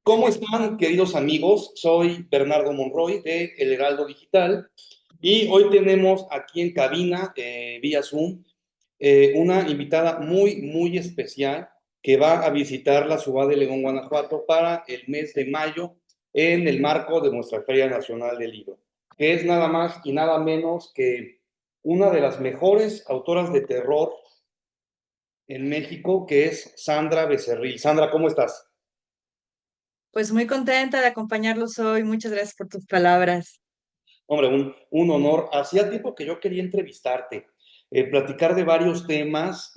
¿Cómo están, queridos amigos? Soy Bernardo Monroy de El Heraldo Digital y hoy tenemos aquí en cabina, vía Zoom, una invitada muy, muy especial que va a visitar la ciudad de León, Guanajuato, para el mes de mayo en el marco de nuestra Feria Nacional del Libro, que es nada más y nada menos que una de las mejores autoras de terror en México, que es Sandra Becerril. Sandra, ¿cómo estás? Pues muy contenta de acompañarlos hoy. Muchas gracias por tus palabras. Hombre, un honor. Hacía tiempo que yo quería entrevistarte, platicar de varios temas,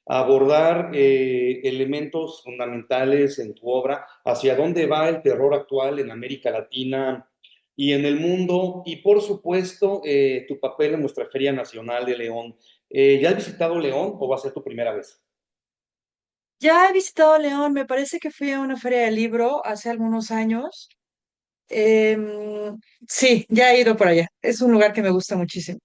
abordar elementos fundamentales en tu obra, hacia dónde va el terror actual en América Latina y en el mundo, y por supuesto, tu papel en nuestra Feria Nacional de León. ¿Ya has visitado León o va a ser tu primera vez? Ya he visitado León, me parece que fui a una feria de libro hace algunos años. Sí, ya he ido por allá. Es un lugar que me gusta muchísimo.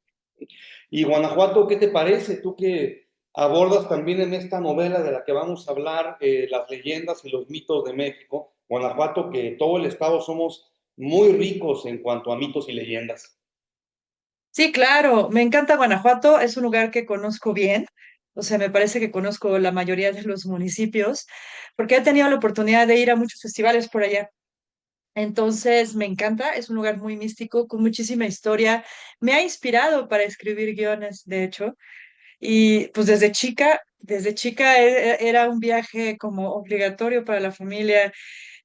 Y Guanajuato, ¿qué te parece? Tú que abordas también en esta novela de la que vamos a hablar, las leyendas y los mitos de México. Guanajuato, que todo el estado somos muy ricos en cuanto a mitos y leyendas. Sí, claro, me encanta Guanajuato, es un lugar que conozco bien. O sea, me parece que conozco la mayoría de los municipios, porque he tenido la oportunidad de ir a muchos festivales por allá. Entonces, me encanta, es un lugar muy místico, con muchísima historia. Me ha inspirado para escribir guiones, de hecho. Y pues desde chica era un viaje como obligatorio para la familia,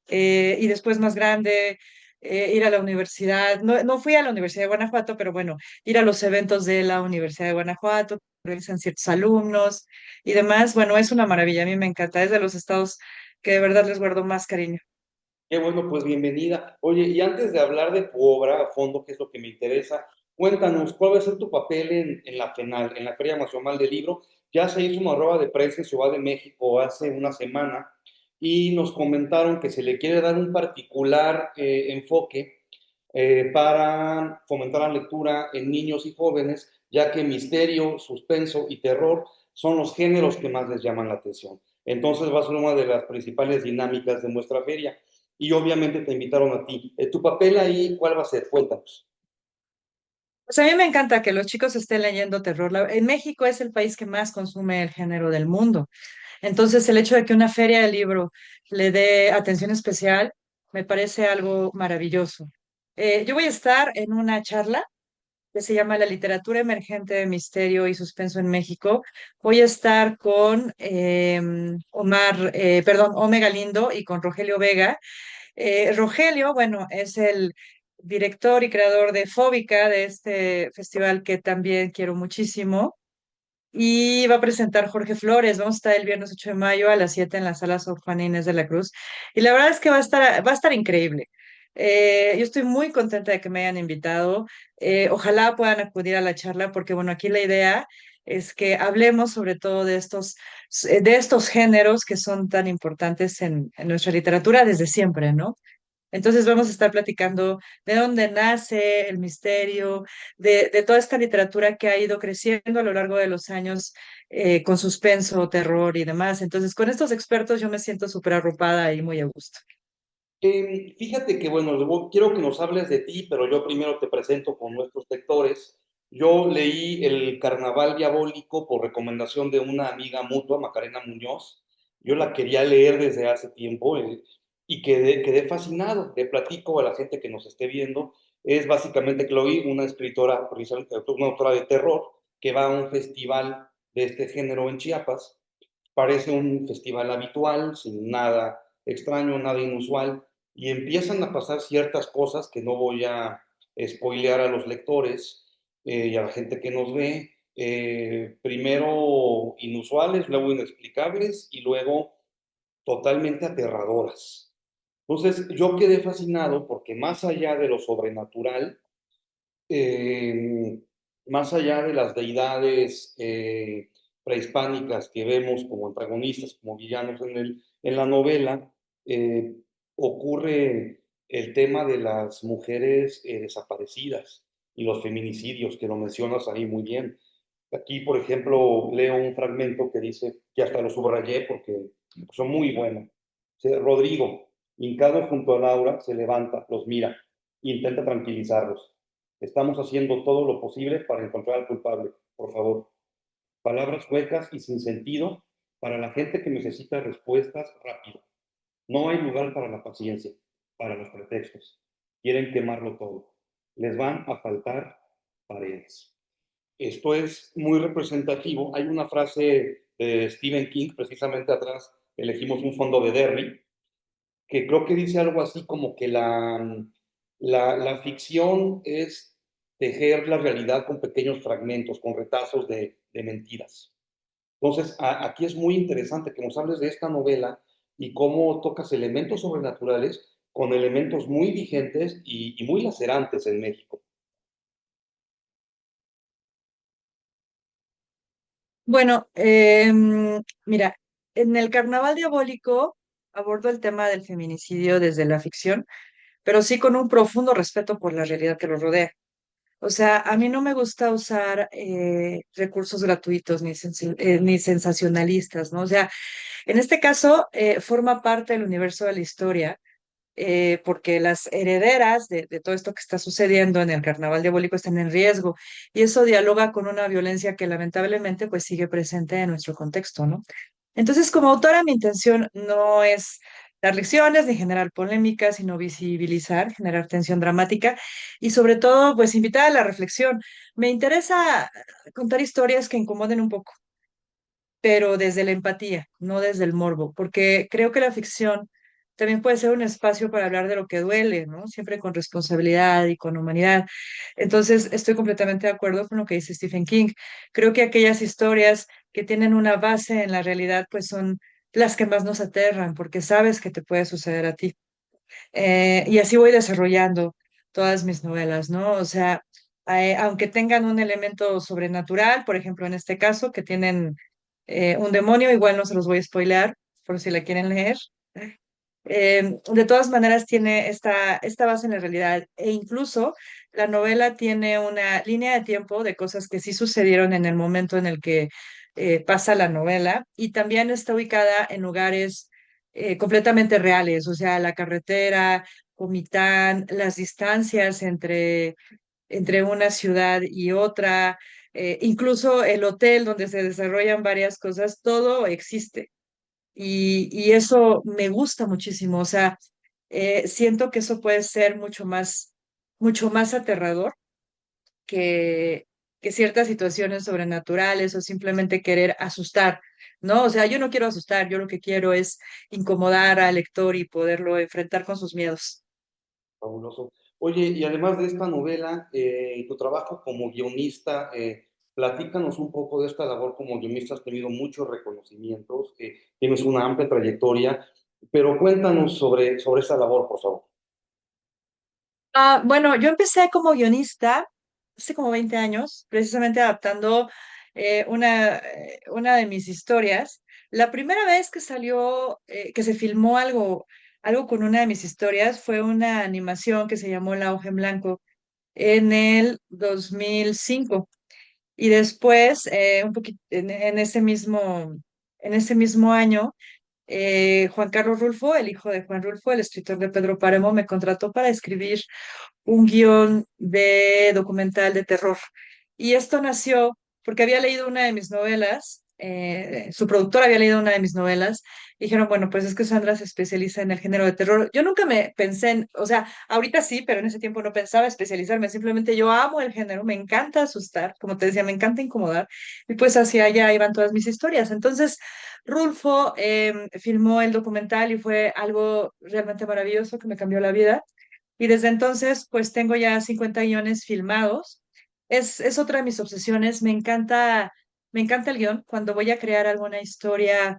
y después más grande, ir a la universidad. No, no fui a la Universidad de Guanajuato, pero bueno, ir a los eventos de la Universidad de Guanajuato, realizan ciertos alumnos y demás. Bueno, es una maravilla, a mí me encanta, es de los estados que de verdad les guardo más cariño. Qué bueno, pues bienvenida. Oye, y antes de hablar de tu obra a fondo, que es lo que me interesa, cuéntanos, ¿cuál va a ser tu papel en la FENAL, en la Feria Nacional del Libro? Ya se hizo una rueda de prensa en Ciudad de México hace una semana y nos comentaron que se le quiere dar un particular enfoque para fomentar la lectura en niños y jóvenes, ya que misterio, suspenso y terror son los géneros que más les llaman la atención. Entonces va a ser una de las principales dinámicas de nuestra feria y obviamente te invitaron a ti. ¿Tu papel ahí cuál va a ser? Cuéntanos. Pues a mí me encanta que los chicos estén leyendo terror. En México es el país que más consume el género del mundo. Entonces, el hecho de que una feria de libro le dé atención especial me parece algo maravilloso. Yo voy a estar en una charla que se llama La literatura emergente de misterio y suspenso en México. Voy a estar con Ome Galindo y con Rogelio Vega. Rogelio, bueno, es el director y creador de Fóbica, de este festival que también quiero muchísimo. Y va a presentar Jorge Flores. Vamos a estar el viernes 8 de mayo a las 7 en la sala Sor Juana Inés de la Cruz. Y la verdad es que va a estar increíble. Yo estoy muy contenta de que me hayan invitado. Ojalá puedan acudir a la charla porque, bueno, aquí la idea es que hablemos sobre todo de estos géneros que son tan importantes en nuestra literatura desde siempre, ¿no? Entonces vamos a estar platicando de dónde nace el misterio, de toda esta literatura que ha ido creciendo a lo largo de los años, con suspenso, terror y demás. Entonces, con estos expertos yo me siento súper arropada y muy a gusto. Fíjate que, bueno, luego quiero que nos hables de ti, pero yo primero te presento con nuestros lectores. Yo leí El Carnaval Diabólico por recomendación de una amiga mutua, Macarena Muñoz. Yo la quería leer desde hace tiempo y quedé fascinado. Le platico a la gente que nos esté viendo. Es básicamente Chloe, una escritora, precisamente una autora de terror, que va a un festival de este género en Chiapas. Parece un festival habitual, sin nada extraño, nada inusual, y empiezan a pasar ciertas cosas que no voy a spoilear a los lectores y a la gente que nos ve. Primero inusuales, luego inexplicables y luego totalmente aterradoras. Entonces yo quedé fascinado porque más allá de lo sobrenatural, eh, más allá de las deidades prehispánicas que vemos como antagonistas, como villanos en la novela, eh, ocurre el tema de las mujeres desaparecidas y los feminicidios, que lo mencionas ahí muy bien. Aquí, por ejemplo, leo un fragmento que dice, que hasta lo subrayé porque son muy buenos. Dice, Rodrigo, hincado junto a Laura, se levanta, los mira, e intenta tranquilizarlos. Estamos haciendo todo lo posible para encontrar al culpable, por favor. Palabras huecas y sin sentido para la gente que necesita respuestas rápidas. No hay lugar para la paciencia, para los pretextos. Quieren quemarlo todo. Les van a faltar paredes. Esto es muy representativo. Hay una frase de Stephen King, precisamente atrás elegimos un fondo de Derry, que creo que dice algo así como que la ficción es tejer la realidad con pequeños fragmentos, con retazos de mentiras. Entonces, aquí es muy interesante que nos hables de esta novela y cómo tocas elementos sobrenaturales con elementos muy vigentes y muy lacerantes en México. Bueno, mira, en el Carnaval Diabólico abordo el tema del feminicidio desde la ficción, pero sí con un profundo respeto por la realidad que lo rodea. O sea, a mí no me gusta usar recursos gratuitos ni sensacionalistas, ¿no? O sea, en este caso forma parte del universo de la historia, porque las herederas de todo esto que está sucediendo en el Carnaval Diabólico están en riesgo y eso dialoga con una violencia que lamentablemente pues sigue presente en nuestro contexto, ¿no? Entonces, como autora, mi intención no es dar lecciones ni generar polémicas, sino visibilizar, generar tensión dramática y sobre todo, pues invitar a la reflexión. Me interesa contar historias que incomoden un poco, pero desde la empatía, no desde el morbo, porque creo que la ficción también puede ser un espacio para hablar de lo que duele, ¿no? Siempre con responsabilidad y con humanidad. Entonces, estoy completamente de acuerdo con lo que dice Stephen King. Creo que aquellas historias que tienen una base en la realidad, pues son las que más nos aterran, porque sabes que te puede suceder a ti. Y así voy desarrollando todas mis novelas, ¿no? O sea, aunque tengan un elemento sobrenatural, por ejemplo, en este caso, que tienen un demonio, igual no se los voy a spoilear, por si la quieren leer. De todas maneras, tiene esta base en la realidad e incluso la novela tiene una línea de tiempo de cosas que sí sucedieron en el momento en el que pasa la novela y también está ubicada en lugares completamente reales, o sea, la carretera, Comitán, las distancias entre una ciudad y otra, incluso el hotel donde se desarrollan varias cosas, todo existe. Y eso me gusta muchísimo. O sea, siento que eso puede ser mucho más aterrador que, que ciertas situaciones sobrenaturales o simplemente querer asustar, ¿no? O sea, yo no quiero asustar, yo lo que quiero es incomodar al lector y poderlo enfrentar con sus miedos. Fabuloso. Oye, y además de esta novela, tu trabajo como guionista, platícanos un poco de esta labor como guionista. Has tenido muchos reconocimientos, tienes una amplia trayectoria, pero cuéntanos sobre esa labor, por favor. Bueno, yo empecé como guionista hace como 20 años, precisamente adaptando una de mis historias. La primera vez que salió, que se filmó algo con una de mis historias fue una animación que se llamó La hoja en blanco en el 2005. Y después, un poquito en ese mismo año, Juan Carlos Rulfo, el hijo de Juan Rulfo, el escritor de Pedro Páramo, me contrató para escribir un guión de documental de terror. Y esto nació porque había leído una de mis novelas, su productor había leído una de mis novelas, y dijeron, bueno, pues es que Sandra se especializa en el género de terror. Yo nunca me pensé en, o sea, ahorita sí, pero en ese tiempo no pensaba especializarme, simplemente yo amo el género, me encanta asustar, como te decía, me encanta incomodar, y pues hacia allá iban todas mis historias. Entonces, Rulfo filmó el documental y fue algo realmente maravilloso que me cambió la vida. Y desde entonces, pues tengo ya 50 guiones filmados. Es otra de mis obsesiones. Me encanta el guión. Cuando voy a crear alguna historia,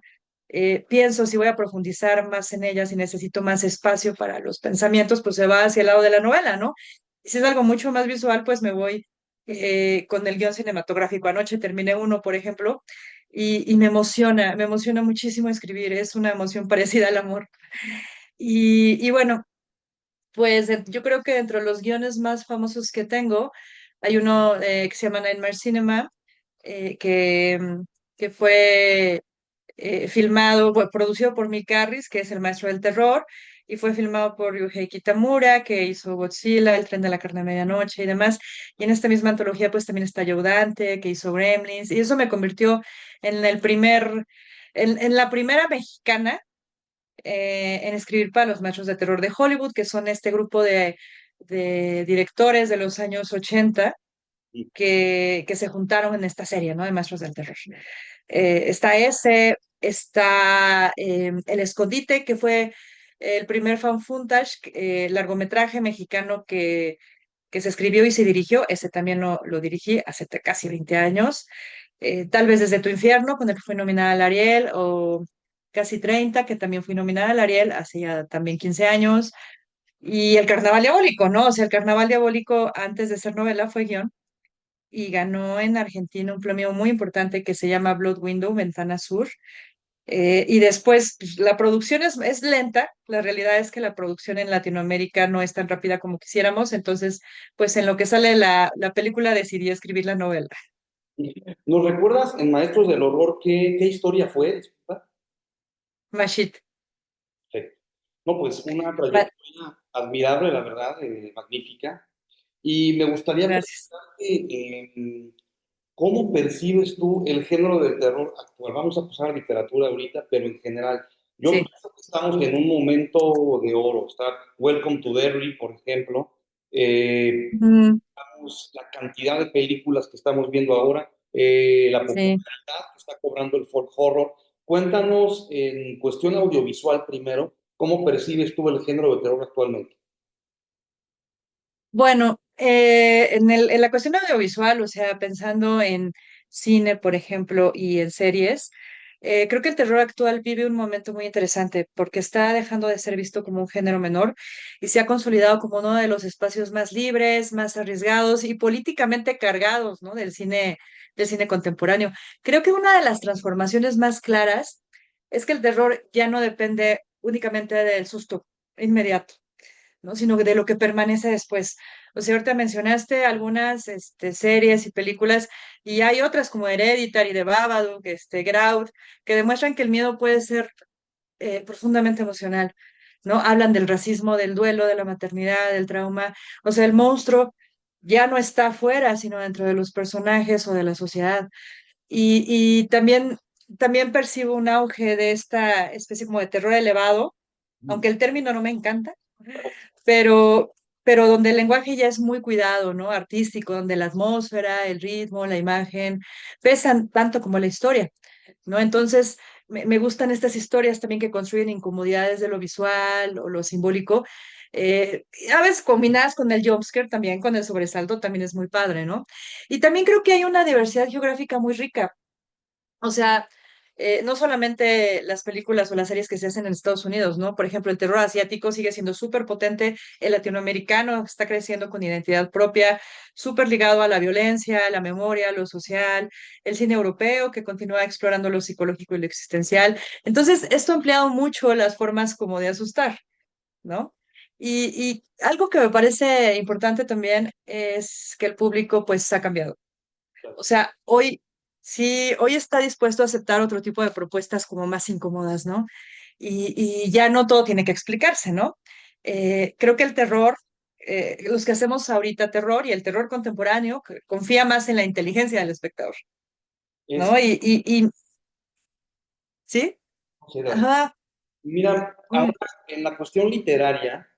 pienso si voy a profundizar más en ella, si necesito más espacio para los pensamientos, pues se va hacia el lado de la novela, ¿no? Y si es algo mucho más visual, pues me voy con el guión cinematográfico. Anoche terminé uno, por ejemplo, y me emociona muchísimo escribir. Es una emoción parecida al amor. Y bueno. Pues yo creo que dentro de los guiones más famosos que tengo, hay uno que se llama Nightmare Cinema, eh, que, mm, que fue filmado, producido por Mick Garris, que es el maestro del terror, y fue filmado por Ryuhei Kitamura, que hizo Godzilla, El tren de la carne de medianoche y demás. Y en esta misma antología, pues también está Joe Dante, que hizo Gremlins, y eso me convirtió en en la primera mexicana en escribir para los maestros de terror de Hollywood, que son este grupo de directores de los años 80 que se juntaron en esta serie, ¿no? De maestros del terror. Está ese, está El Escondite, que fue el primer fan footage, largometraje mexicano que se escribió y se dirigió. Ese también lo dirigí hace casi 20 años. Tal vez Desde tu infierno, con el que fui nominada al Ariel, o Casi 30, que también fui nominada al Ariel hace ya también 15 años. Y El Carnaval Diabólico, ¿no? O sea, El Carnaval Diabólico, antes de ser novela, fue guión y ganó en Argentina un premio muy importante que se llama Blood Window, Ventana Sur. Y después, pues, la producción es lenta. La realidad es que la producción en Latinoamérica no es tan rápida como quisiéramos. Entonces, pues en lo que sale la película decidí escribir la novela. ¿Nos recuerdas en Maestros del Horror qué historia fue? Disculpa. Mashit. Sí. No, pues una Ma- trayectoria admirable, la verdad, magnífica. Y me gustaría Gracias. preguntarte, ¿cómo percibes tú el género del terror actual? Vamos a pasar a literatura ahorita, pero en general. Yo Sí. pienso que estamos en un momento de oro. Está Welcome to Derry, por ejemplo. Eh, Mm, la cantidad de películas que estamos viendo ahora, la sí. popularidad que está cobrando el folk horror. Cuéntanos en cuestión audiovisual primero, ¿cómo percibes tú el género de terror actualmente? Bueno, en la cuestión audiovisual, o sea, pensando en cine, por ejemplo, y en series, creo que el terror actual vive un momento muy interesante porque está dejando de ser visto como un género menor y se ha consolidado como uno de los espacios más libres, más arriesgados y políticamente cargados, ¿no? Del cine contemporáneo. Creo que una de las transformaciones más claras es que el terror ya no depende únicamente del susto inmediato, ¿no? Sino de lo que permanece después. O sea, ahorita mencionaste algunas series y películas y hay otras como Hereditary, The Babadook, Get Out, que demuestran que el miedo puede ser profundamente emocional, ¿no? Hablan del racismo, del duelo, de la maternidad, del trauma. O sea, el monstruo ya no está afuera, sino dentro de los personajes o de la sociedad. Y también percibo un auge de esta especie como de terror elevado, aunque el término no me encanta, pero, pero donde el lenguaje ya es muy cuidado, ¿no? Artístico, donde la atmósfera, el ritmo, la imagen pesan tanto como la historia, ¿no? Entonces, me gustan estas historias también que construyen incomodidades de lo visual o lo simbólico. A veces combinadas con el jumpscare, también con el sobresalto, también es muy padre, ¿no? Y también creo que hay una diversidad geográfica muy rica. O sea, no solamente las películas o las series que se hacen en Estados Unidos, ¿no? Por ejemplo, el terror asiático sigue siendo súper potente, el latinoamericano está creciendo con identidad propia, súper ligado a la violencia, a la memoria, a lo social, el cine europeo que continúa explorando lo psicológico y lo existencial. Entonces, esto ha ampliado mucho las formas como de asustar, ¿no? Y algo que me parece importante también es que el público pues ha cambiado. O sea, hoy sí, hoy está dispuesto a aceptar otro tipo de propuestas como más incómodas, ¿no? Y ya no todo tiene que explicarse, ¿no? Creo que el terror, los que hacemos ahorita terror y el terror contemporáneo, que confía más en la inteligencia del espectador, Es, ¿no? ¿Sí? Ajá. Mira, ahora Mm, en la cuestión literaria,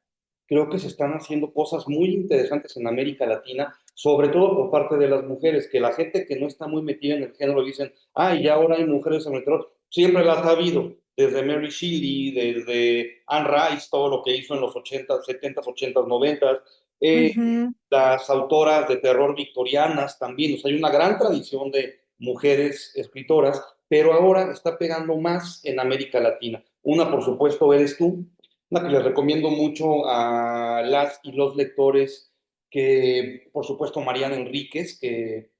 creo que se están haciendo cosas muy interesantes en América Latina, sobre todo por parte de las mujeres, que la gente que no está muy metida en el género dicen, ah, y ahora hay mujeres en el terror. Siempre las ha habido, desde Mary Shelley, desde Anne Rice, todo lo que hizo en los 80, 70, 80, 90. Eh, ujú. las autoras de terror victorianas también, o sea, hay una gran tradición de mujeres escritoras, pero ahora está pegando más en América Latina. Una, por supuesto, eres tú, una que les recomiendo mucho a las y los lectores, que por supuesto Mariana Enríquez, que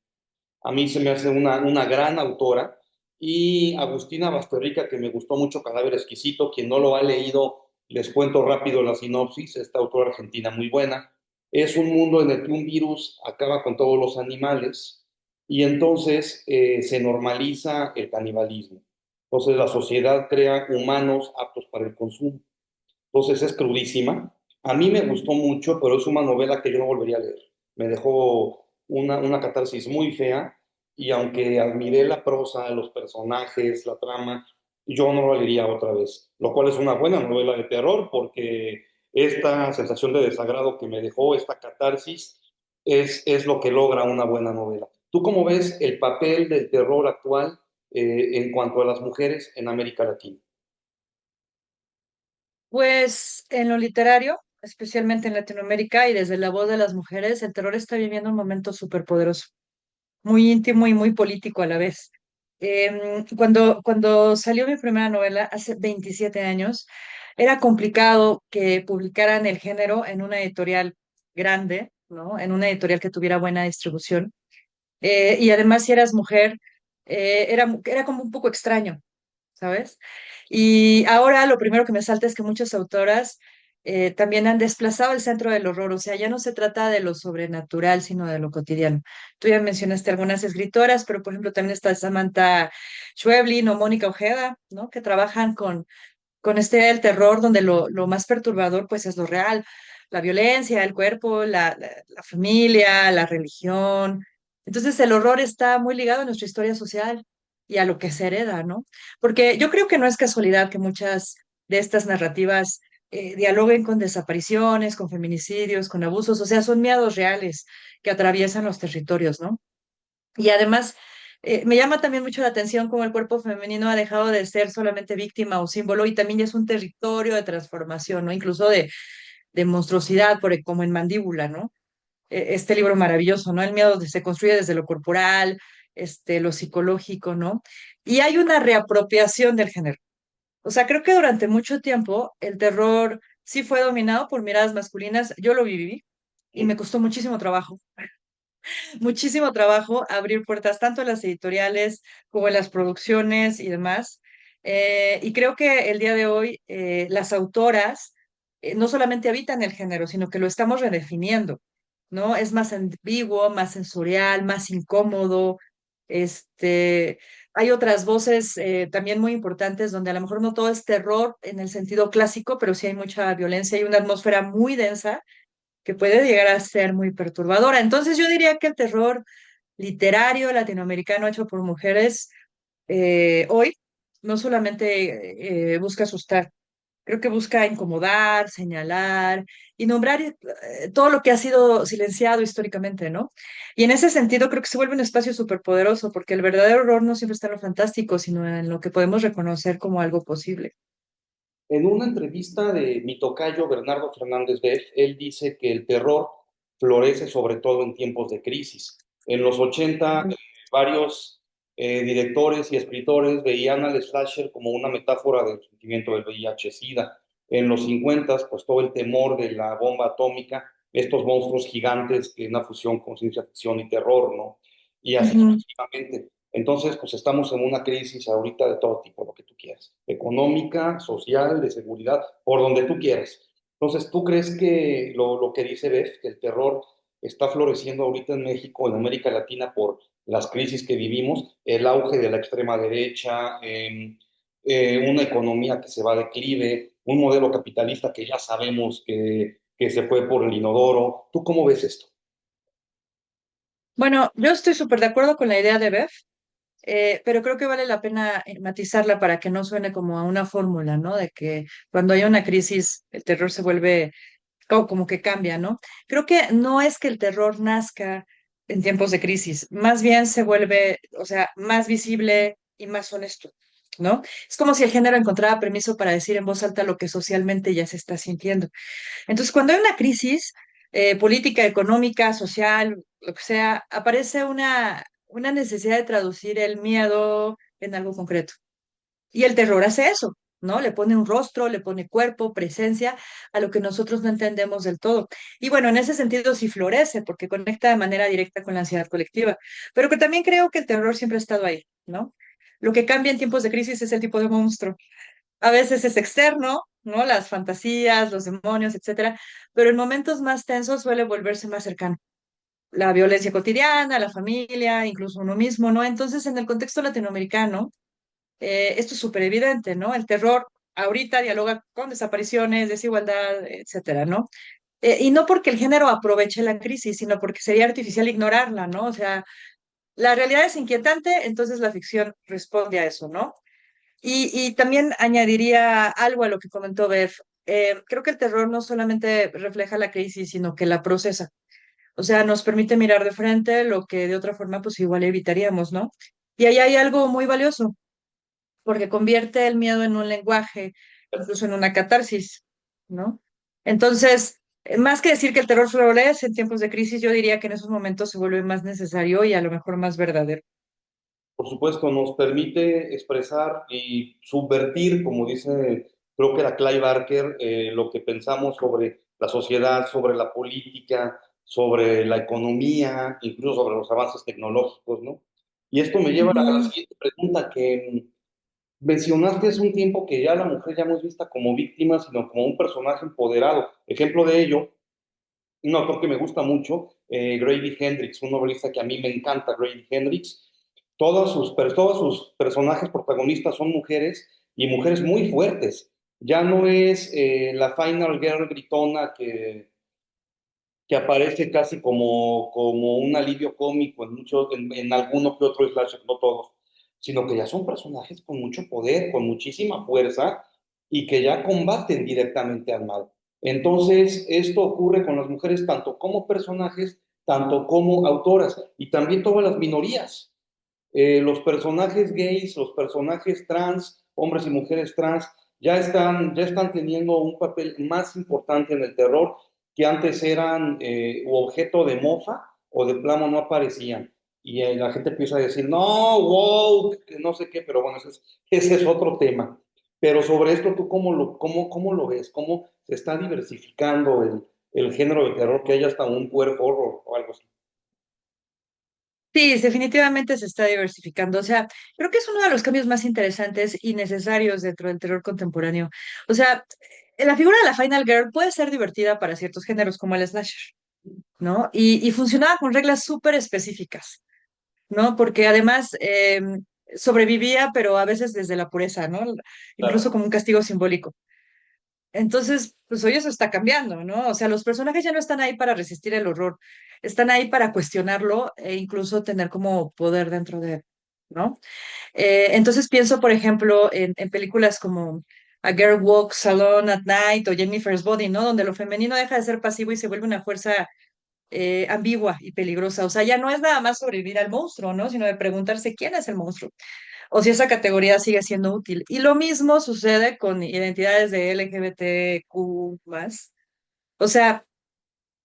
a mí se me hace una gran autora, y Agustina Basterrica, que me gustó mucho Cadáver Exquisito, quien no lo ha leído, Les cuento rápido la sinopsis, esta autora argentina muy buena. Es un mundo en el que un virus acaba con todos los animales y entonces se normaliza el canibalismo. Entonces la sociedad crea humanos aptos para el consumo. Entonces es crudísima. A mí me gustó mucho, pero es una novela que yo no volvería a leer. Me dejó una catarsis muy fea y aunque admiré la prosa, los personajes, la trama, yo no la leería otra vez. Lo cual es una buena novela de terror porque esta sensación de desagrado que me dejó, esta catarsis, es lo que logra una buena novela. ¿Tú cómo ves el papel del terror actual en cuanto a las mujeres en América Latina? Pues en lo literario, especialmente en Latinoamérica y desde la voz de las mujeres, el terror está viviendo un momento súper poderoso, muy íntimo y muy político a la vez. Cuando salió mi primera novela hace 27 años, era complicado que publicaran el género en una editorial grande, ¿no? En una editorial que tuviera buena distribución. Y además, si eras mujer, era como un poco extraño, ¿sabes? Y ahora lo primero que me salta es que muchas autoras también han desplazado el centro del horror, o sea, ya no se trata de lo sobrenatural, sino de lo cotidiano. Tú ya mencionaste algunas escritoras, pero por ejemplo también está Samantha Schweblin o Mónica Ojeda, ¿no? Que trabajan con este el terror donde lo más perturbador pues es lo real, la violencia, el cuerpo, la familia, la religión. Entonces el horror está muy ligado a nuestra historia social y a lo que se hereda, ¿no? Porque yo creo que no es casualidad que muchas de estas narrativas dialoguen con desapariciones, con feminicidios, con abusos, o sea, son miedos reales que atraviesan los territorios, ¿no? Y además, me llama también mucho la atención cómo el cuerpo femenino ha dejado de ser solamente víctima o símbolo y también ya es un territorio de transformación, ¿no? Incluso de monstruosidad, como en Mandíbula, ¿no? Este libro maravilloso, ¿no? El miedo se construye desde lo corporal, lo psicológico, ¿no? Y hay una reapropiación del género. O sea, creo que durante mucho tiempo el terror sí fue dominado por miradas masculinas. Yo lo viví y me costó muchísimo trabajo abrir puertas tanto en las editoriales como en las producciones y demás. Y creo que el día de hoy las autoras no solamente habitan el género, sino que lo estamos redefiniendo, ¿no? Es más ambiguo, más sensorial, más incómodo. Este, hay otras voces también muy importantes donde a lo mejor no todo es terror en el sentido clásico, pero sí hay mucha violencia y una atmósfera muy densa que puede llegar a ser muy perturbadora. Entonces yo diría que el terror literario latinoamericano hecho por mujeres hoy no solamente busca asustar, creo que busca incomodar, señalar y nombrar todo lo que ha sido silenciado históricamente, ¿no? Y en ese sentido creo que se vuelve un espacio súper poderoso porque el verdadero horror no siempre está en lo fantástico, sino en lo que podemos reconocer como algo posible. En una entrevista de mi tocayo Bernardo Fernández Beff, él dice que el terror florece sobre todo en tiempos de crisis. En los 80, Ujú. varios directores y escritores veían al slasher como una metáfora del sentimiento del VIH-Sida. En los 50, pues todo el temor de la bomba atómica, estos monstruos gigantes que es una fusión con ciencia ficción y terror, ¿no? Y así Ujú. sucesivamente. Entonces, pues estamos en una crisis ahorita de todo tipo, lo que tú quieras, económica, social, de seguridad, por donde tú quieras. Entonces, ¿tú crees que lo que dice Beth, que el terror está floreciendo ahorita en México, en América Latina, por las crisis que vivimos, el auge de la extrema derecha, una economía que se va a declive, un modelo capitalista que ya sabemos que se fue por el inodoro? ¿Tú cómo ves esto? Bueno, yo estoy súper de acuerdo con la idea de Bev. Pero creo que vale la pena matizarla para que no suene como a una fórmula, ¿no? De que cuando hay una crisis el terror se vuelve como que cambia, ¿no? Creo que no es que el terror nazca en tiempos de crisis, más bien se vuelve, o sea, más visible y más honesto, ¿no? Es como si el género encontrara permiso para decir en voz alta lo que socialmente ya se está sintiendo. Entonces, cuando hay una crisis política, económica, social, lo que sea, aparece una necesidad de traducir el miedo en algo concreto. Y el terror hace eso, ¿no? Le pone un rostro, le pone cuerpo, presencia a lo que nosotros no entendemos del todo. Y bueno, en ese sentido sí florece porque conecta de manera directa con la ansiedad colectiva, pero que también creo que el terror siempre ha estado ahí, ¿no? Lo que cambia en tiempos de crisis es el tipo de monstruo. A veces es externo, ¿no? Las fantasías, los demonios, etcétera, pero en momentos más tensos suele volverse más cercano. La violencia cotidiana, la familia, incluso uno mismo, ¿no? Entonces, en el contexto latinoamericano, esto es súper evidente, ¿no? El terror ahorita dialoga con desapariciones, desigualdad, etcétera, ¿no? Y no porque el género aproveche la crisis, sino porque sería artificial ignorarla, ¿no? O sea, la realidad es inquietante, entonces la ficción responde a eso, ¿no? Y también añadiría algo a lo que comentó Bev. Creo que el terror no solamente refleja la crisis, sino que la procesa. O sea, nos permite mirar de frente lo que de otra forma pues igual evitaríamos, ¿no? Y ahí hay algo muy valioso, porque convierte el miedo en un lenguaje, incluso en una catarsis, ¿no? Entonces, más que decir que el terror florece en tiempos de crisis, yo diría que en esos momentos se vuelve más necesario y a lo mejor más verdadero. Por supuesto, nos permite expresar y subvertir, como dice, creo que era Clive Barker, lo que pensamos sobre la sociedad, sobre la política, sobre la economía, incluso sobre los avances tecnológicos, ¿no? Y esto me lleva a la Ujú. siguiente pregunta que mencionaste hace un tiempo que ya la mujer ya no es vista como víctima, sino como un personaje empoderado. Ejemplo de ello, un autor que me gusta mucho, Grady Hendrix, un novelista que a mí me encanta, Grady Hendrix. Todos sus personajes protagonistas son mujeres y mujeres muy fuertes. Ya no es la Final Girl gritona que aparece casi como un alivio cómico en alguno que otro slasher, no todos, sino que ya son personajes con mucho poder, con muchísima fuerza y que ya combaten directamente al mal. Entonces, esto ocurre con las mujeres tanto como personajes, tanto como autoras y también todas las minorías. Los personajes gays, los personajes trans, hombres y mujeres trans, ya están teniendo un papel más importante en el terror que antes eran objeto de mofa o de plano no aparecían. Y la gente empieza a decir, no, wow, que no sé qué, pero bueno, ese es otro tema. Pero sobre esto, ¿tú cómo lo ves? ¿Cómo se está diversificando el género de terror que hay hasta un queer horror o algo así? Sí, definitivamente se está diversificando. O sea, creo que es uno de los cambios más interesantes y necesarios dentro del terror contemporáneo. O sea, la figura de la Final Girl puede ser divertida para ciertos géneros como el slasher, ¿no? Y funcionaba con reglas súper específicas, ¿no? Porque además sobrevivía, pero a veces desde la pureza, ¿no? Incluso Claro. como un castigo simbólico. Entonces, pues hoy eso está cambiando, ¿no? O sea, los personajes ya no están ahí para resistir el horror, están ahí para cuestionarlo e incluso tener como poder dentro de él, ¿no? Entonces pienso, por ejemplo, en películas como A Girl Walks Alone at Night o Jennifer's Body, ¿no? Donde lo femenino deja de ser pasivo y se vuelve una fuerza ambigua y peligrosa. O sea, ya no es nada más sobrevivir al monstruo, ¿no? Sino de preguntarse quién es el monstruo o si esa categoría sigue siendo útil. Y lo mismo sucede con identidades de LGBTQ más. O sea,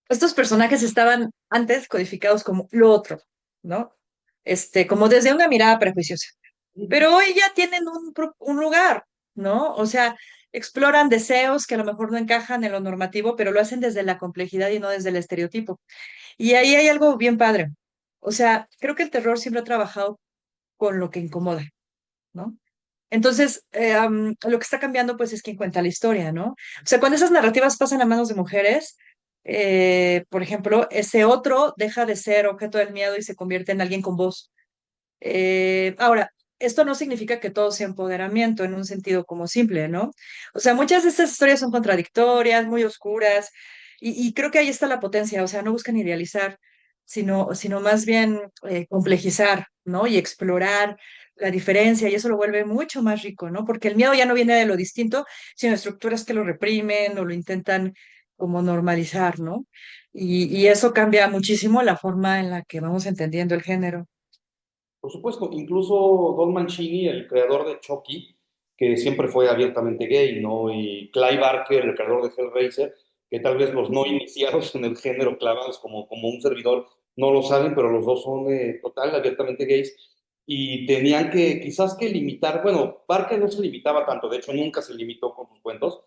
estos personajes estaban antes codificados como lo otro, ¿no? Como desde una mirada prejuiciosa. Pero hoy ya tienen un lugar, ¿no? O sea, exploran deseos que a lo mejor no encajan en lo normativo, pero lo hacen desde la complejidad y no desde el estereotipo. Y ahí hay algo bien padre. O sea, creo que el terror siempre ha trabajado con lo que incomoda, ¿no? Entonces, lo que está cambiando, pues, es quien cuenta la historia, ¿no? O sea, cuando esas narrativas pasan a manos de mujeres, por ejemplo, ese otro deja de ser objeto del miedo y se convierte en alguien con voz. Ahora, esto no significa que todo sea empoderamiento en un sentido como simple, ¿no? O sea, muchas de estas historias son contradictorias, muy oscuras, y creo que ahí está la potencia, o sea, no buscan idealizar, sino más bien complejizar, ¿no? Y explorar la diferencia, y eso lo vuelve mucho más rico, ¿no? Porque el miedo ya no viene de lo distinto, sino de estructuras que lo reprimen o lo intentan como normalizar, ¿no? Y eso cambia muchísimo la forma en la que vamos entendiendo el género. Por supuesto, incluso Don Mancini, el creador de Chucky, que siempre fue abiertamente gay, ¿no? Y Clive Barker, el creador de Hellraiser, que tal vez los no iniciados en el género clavados como un servidor no lo saben, pero los dos son total, abiertamente gays. Y tenían que, quizás que limitar, bueno, Barker no se limitaba tanto, de hecho nunca se limitó con sus cuentos,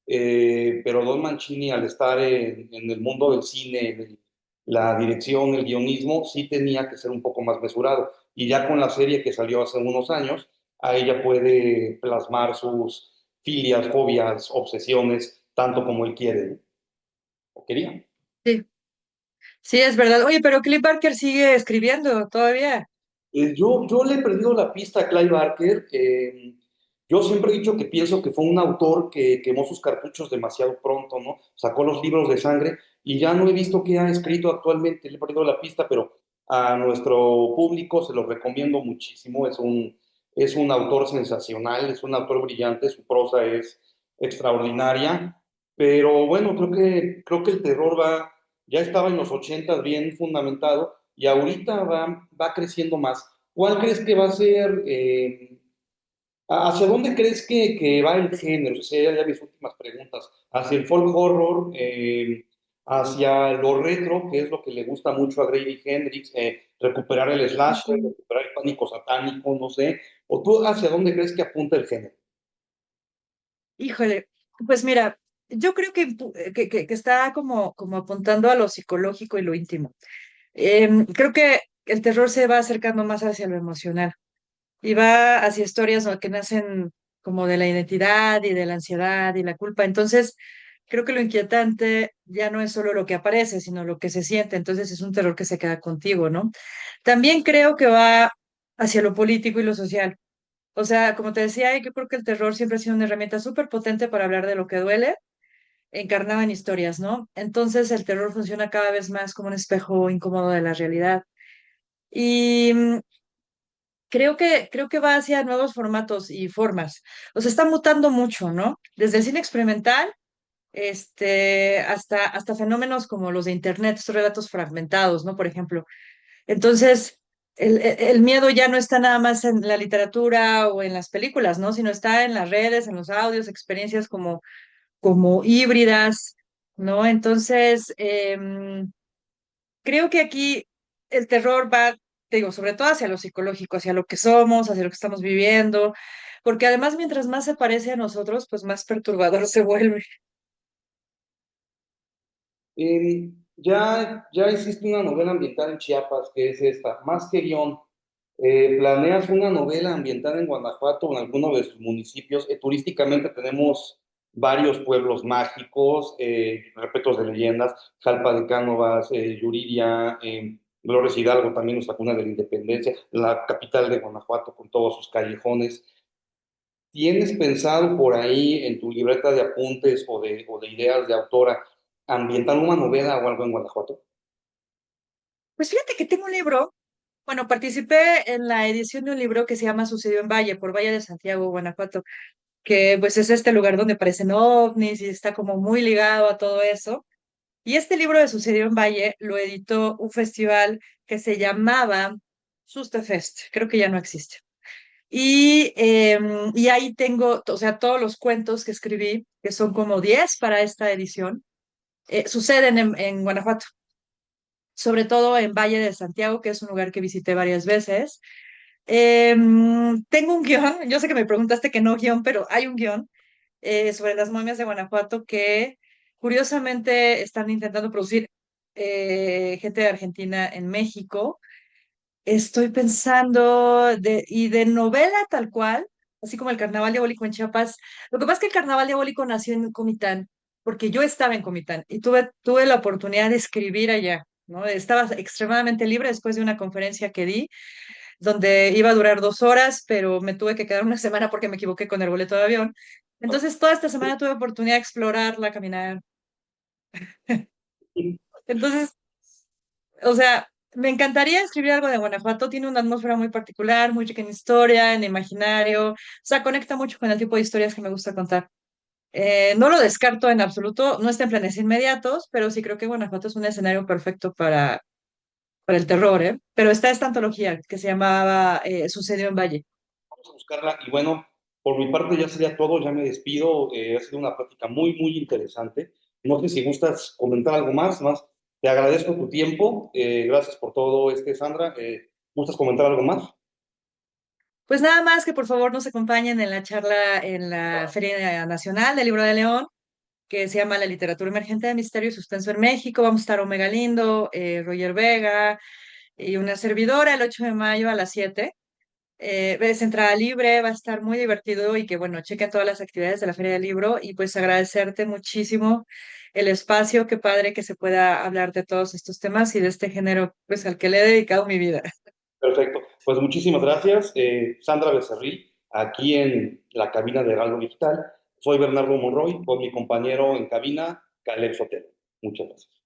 pero Don Mancini al estar en el mundo del cine, la dirección, el guionismo, sí tenía que ser un poco más mesurado y ya con la serie que salió hace unos años, a ella puede plasmar sus filias, fobias, obsesiones, tanto como él quiere, ¿no? O quería. Sí, sí, es verdad. Oye, pero Cliff Barker sigue escribiendo todavía. Yo le he perdido la pista a Clive Barker. Yo siempre he dicho que pienso que fue un autor que quemó sus cartuchos demasiado pronto, ¿no? Sacó los libros de sangre y ya no he visto qué ha escrito actualmente. Le he perdido la pista, pero a nuestro público se lo recomiendo muchísimo. Es un autor sensacional, es un autor brillante, su prosa es extraordinaria. Pero bueno, creo que el terror ya estaba en los ochentas bien fundamentado y ahorita va creciendo más. ¿Cuál crees que va a ser, hacia dónde crees que va el género? O sea, ya mis últimas preguntas. ¿Hacia el folk horror, hacia lo retro, que es lo que le gusta mucho a Grady Hendrix, recuperar el slasher, Ujú. recuperar el pánico satánico, no sé? ¿O tú hacia dónde crees que apunta el género? Híjole, pues mira, yo creo que está como apuntando a lo psicológico y lo íntimo. Creo que el terror se va acercando más hacia lo emocional y va hacia historias, ¿no?, que nacen como de la identidad y de la ansiedad y la culpa. Entonces, creo que lo inquietante ya no es solo lo que aparece, sino lo que se siente. Entonces, es un terror que se queda contigo, ¿no? También creo que va hacia lo político y lo social. O sea, como te decía, yo creo que el terror siempre ha sido una herramienta súper potente para hablar de lo que duele, encarnado en historias, ¿no? Entonces, el terror funciona cada vez más como un espejo incómodo de la realidad. Y creo que va hacia nuevos formatos y formas. O sea, está mutando mucho, ¿no? Desde el cine experimental, hasta fenómenos como los de Internet, estos relatos fragmentados, ¿no? Por ejemplo. Entonces, el miedo ya no está nada más en la literatura o en las películas, ¿no? Sino está en las redes, en los audios, experiencias como híbridas, ¿no? Entonces, creo que aquí el terror va, te digo, sobre todo hacia lo psicológico, hacia lo que somos, hacia lo que estamos viviendo, porque además mientras más se parece a nosotros, pues más perturbador se vuelve. Ya existe una novela ambientada en Chiapas, que es esta, Más que guión. ¿Planeas una novela ambientada en Guanajuato o en alguno de sus municipios? Turísticamente tenemos varios pueblos mágicos, repletos de leyendas, Jalpa de Cánovas, Yuriria, Dolores Hidalgo, también nuestra cuna de la independencia, la capital de Guanajuato con todos sus callejones. ¿Tienes pensado por ahí en tu libreta de apuntes o de ideas de autora ambientar una novela o algo en Guanajuato? Pues fíjate que tengo un libro, bueno, participé en la edición de un libro que se llama Sucedió en Valle, por Valle de Santiago, Guanajuato, que pues es este lugar donde aparecen ovnis y está como muy ligado a todo eso. Y este libro de Sucedió en Valle lo editó un festival que se llamaba Sustefest, creo que ya no existe. Y ahí tengo, o sea, todos los cuentos que escribí, que son como 10 para esta edición, suceden en Guanajuato, sobre todo en Valle de Santiago, que es un lugar que visité varias veces. Tengo un guión, yo sé que me preguntaste que no guión, pero hay un guión sobre las momias de Guanajuato que curiosamente están intentando producir gente de Argentina en México. Estoy pensando y de novela tal cual, así como el Carnaval Diabólico en Chiapas. Lo que pasa es que el Carnaval Diabólico nació en Comitán, porque yo estaba en Comitán y tuve la oportunidad de escribir allá, ¿no? Estaba extremadamente libre después de una conferencia que di, donde iba a durar 2 horas, pero me tuve que quedar una semana porque me equivoqué con el boleto de avión. Entonces, toda esta semana tuve oportunidad de explorarla, caminar. Entonces, o sea, me encantaría escribir algo de Guanajuato. Tiene una atmósfera muy particular, muy rica en historia, en imaginario. O sea, conecta mucho con el tipo de historias que me gusta contar. No lo descarto en absoluto, no está en planes inmediatos, pero sí creo que Guanajuato es un escenario perfecto para el terror, ¿eh? Pero está esta antología que se llamaba Sucedió en Valle. Vamos a buscarla. Y bueno, por mi parte ya sería todo, ya me despido. Ha sido una plática muy interesante. No sé si gustas comentar algo más. Te agradezco tu tiempo. Gracias por todo, Sandra. ¿Gustas comentar algo más? Pues nada más que por favor nos acompañen en la charla en la Feria Nacional del Libro de León, que se llama La literatura emergente de misterio y suspenso en México. Vamos a estar Omega Lindo, Roger Vega y una servidora el 8 de mayo a las 7. Es entrada libre, va a estar muy divertido y que bueno, chequen todas las actividades de la Feria del Libro y pues agradecerte muchísimo el espacio, qué padre que se pueda hablar de todos estos temas y de este género pues al que le he dedicado mi vida. Perfecto. Pues muchísimas gracias, Sandra Becerril, aquí en la cabina de Heraldo Digital. Soy Bernardo Monroy, con mi compañero en cabina, Caleb Sotelo. Muchas gracias.